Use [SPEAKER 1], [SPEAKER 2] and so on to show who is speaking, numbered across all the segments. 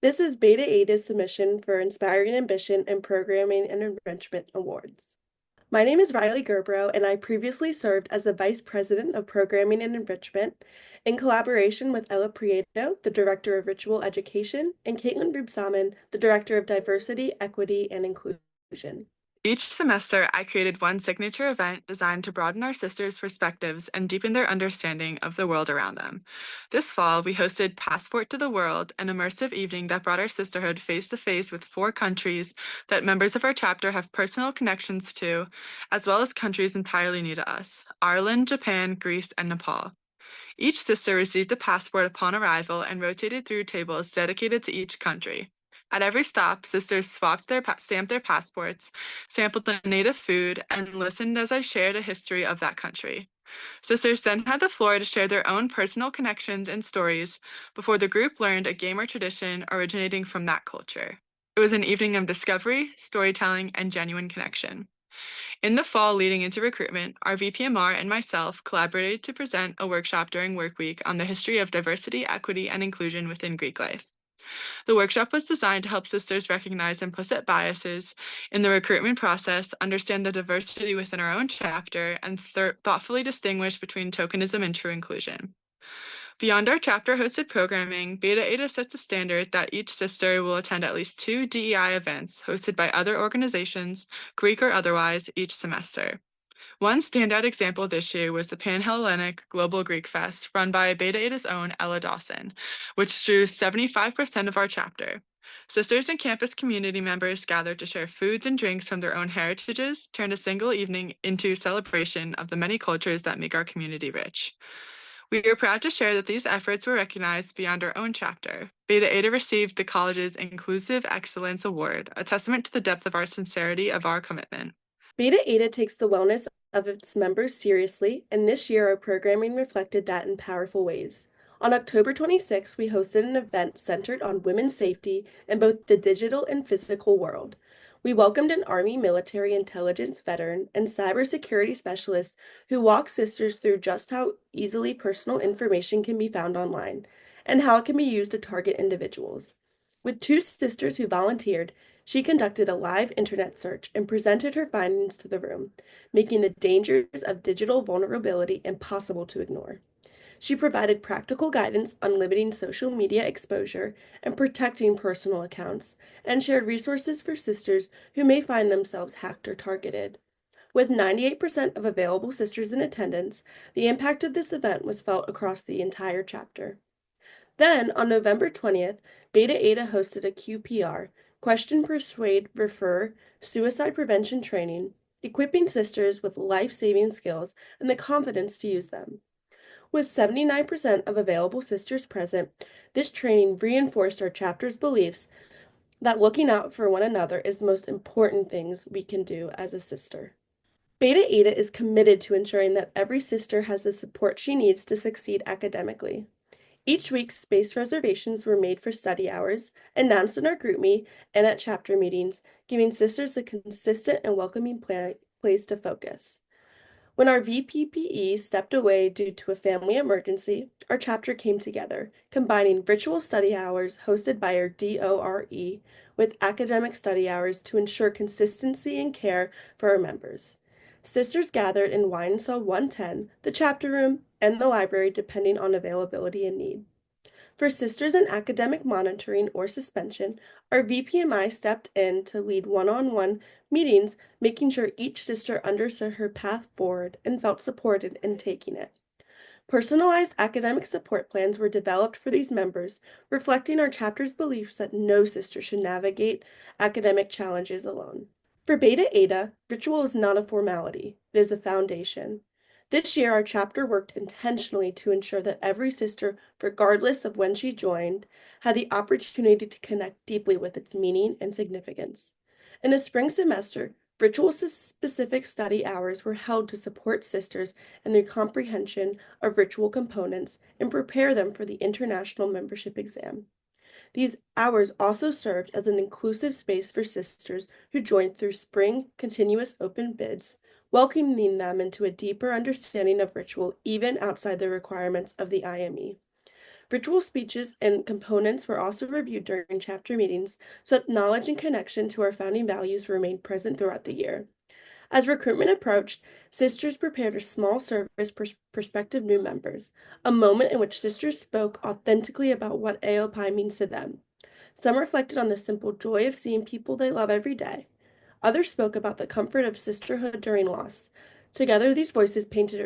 [SPEAKER 1] This is Beta Ada's submission for Inspiring Ambition and Programming and Enrichment Awards. My name is Riley Gerbrow, and I previously served as the Vice President of Programming and Enrichment in collaboration with Ella Prieto, the Director of Ritual Education, and Caitlin Rubsamen, the Director of Diversity, Equity, and Inclusion.
[SPEAKER 2] Each semester, I created one signature event designed to broaden our sisters' perspectives and deepen their understanding of the world around them. This fall, we hosted Passport to the World, an immersive evening that brought our sisterhood face to face with 4 countries that members of our chapter have personal connections to, as well as countries entirely new to us: Ireland, Japan, Greece, and Nepal. Each sister received a passport upon arrival and rotated through tables dedicated to each country. At every stop, sisters stamped their passports, sampled the native food, and listened as I shared a history of that country. Sisters then had the floor to share their own personal connections and stories before the group learned a game or tradition originating from that culture. It was an evening of discovery, storytelling, and genuine connection. In the fall leading into recruitment, our VPMR and myself collaborated to present a workshop during work week on the history of diversity, equity, and inclusion within Greek life. The workshop was designed to help sisters recognize implicit biases in the recruitment process, understand the diversity within our own chapter, and thoughtfully distinguish between tokenism and true inclusion. Beyond our chapter-hosted programming, Beta Eta sets a standard that each sister will attend at least 2 DEI events hosted by other organizations, Greek or otherwise, each semester. One standout example this year was the Pan-Hellenic Global Greek Fest run by Beta Eta's own Ella Dawson, which drew 75% of our chapter. Sisters and campus community members gathered to share foods and drinks from their own heritages, turned a single evening into a celebration of the many cultures that make our community rich. We are proud to share that these efforts were recognized beyond our own chapter. Beta Eta received the college's Inclusive Excellence Award, a testament to the depth of our sincerity of our commitment.
[SPEAKER 1] Beta Eta takes the wellness of its members seriously, and this year our programming reflected that in powerful ways. On October 26th, we hosted an event centered on women's safety in both the digital and physical world. We welcomed an Army military intelligence veteran and cybersecurity specialist who walked sisters through just how easily personal information can be found online and how it can be used to target individuals. With 2 sisters who volunteered, she conducted a live internet search and presented her findings to the room, making the dangers of digital vulnerability impossible to ignore. She provided practical guidance on limiting social media exposure and protecting personal accounts, and shared resources for sisters who may find themselves hacked or targeted. With 98% of available sisters in attendance, the impact of this event was felt across the entire chapter. Then, on November 20th, Beta Eta hosted a QPR, Question, Persuade, Refer, Suicide Prevention Training, equipping sisters with life-saving skills and the confidence to use them. With 79% of available sisters present, this training reinforced our chapter's beliefs that looking out for one another is the most important things we can do as a sister. Beta Eta is committed to ensuring that every sister has the support she needs to succeed academically. Each week, space reservations were made for study hours, announced in our group meet and at chapter meetings, giving sisters a consistent and welcoming place to focus. When our VPPE stepped away due to a family emergency, our chapter came together, combining virtual study hours hosted by our DORE with academic study hours to ensure consistency and care for our members. Sisters gathered in Wine Cell 110, the chapter room, and the library depending on availability and need. For sisters in academic monitoring or suspension, our VPMI stepped in to lead one-on-one meetings, making sure each sister understood her path forward and felt supported in taking it. Personalized academic support plans were developed for these members, reflecting our chapter's beliefs that no sister should navigate academic challenges alone. For Beta Eta, ritual is not a formality, it is a foundation. This year, our chapter worked intentionally to ensure that every sister, regardless of when she joined, had the opportunity to connect deeply with its meaning and significance. In the spring semester, ritual-specific study hours were held to support sisters in their comprehension of ritual components and prepare them for the international membership exam. These hours also served as an inclusive space for sisters who joined through spring continuous open bids, welcoming them into a deeper understanding of ritual even outside the requirements of the IME. Ritual speeches and components were also reviewed during chapter meetings so that knowledge and connection to our founding values remained present throughout the year. As recruitment approached, sisters prepared a small service for prospective new members, a moment in which sisters spoke authentically about what AOPI means to them. Some reflected on the simple joy of seeing people they love every day. Others spoke about the comfort of sisterhood during loss. Together, these voices painted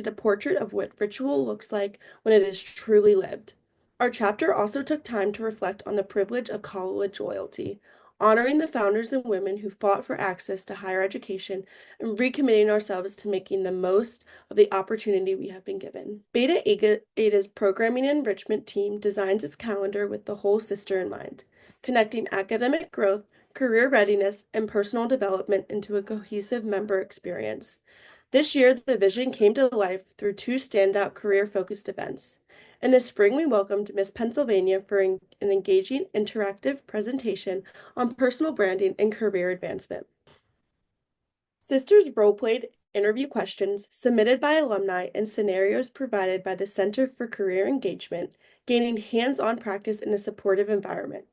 [SPEAKER 1] a portrait of what ritual looks like when it is truly lived. Our chapter also took time to reflect on the privilege of college loyalty, honoring the founders and women who fought for access to higher education and recommitting ourselves to making the most of the opportunity we have been given. Ada's programming and enrichment team designs its calendar with the whole sister in mind, connecting academic growth, career readiness, and personal development into a cohesive member experience. This year, the vision came to life through two standout career-focused events. In the spring, we welcomed Miss Pennsylvania for an engaging, interactive presentation on personal branding and career advancement. Sisters role-played interview questions submitted by alumni and scenarios provided by the Center for Career Engagement, gaining hands-on practice in a supportive environment.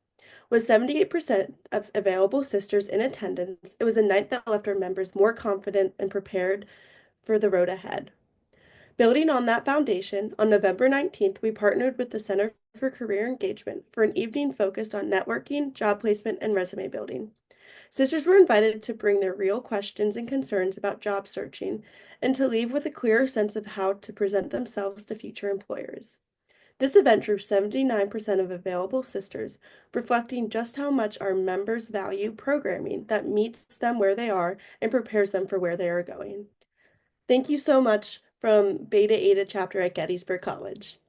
[SPEAKER 1] With 78% of available sisters in attendance, it was a night that left our members more confident and prepared for the road ahead. Building on that foundation, on November 19th, we partnered with the Center for Career Engagement for an evening focused on networking, job placement, and resume building. Sisters were invited to bring their real questions and concerns about job searching and to leave with a clearer sense of how to present themselves to future employers. This event drew 79% of available sisters, reflecting just how much our members value programming that meets them where they are and prepares them for where they are going. Thank you so much from Beta Eta chapter at Gettysburg College.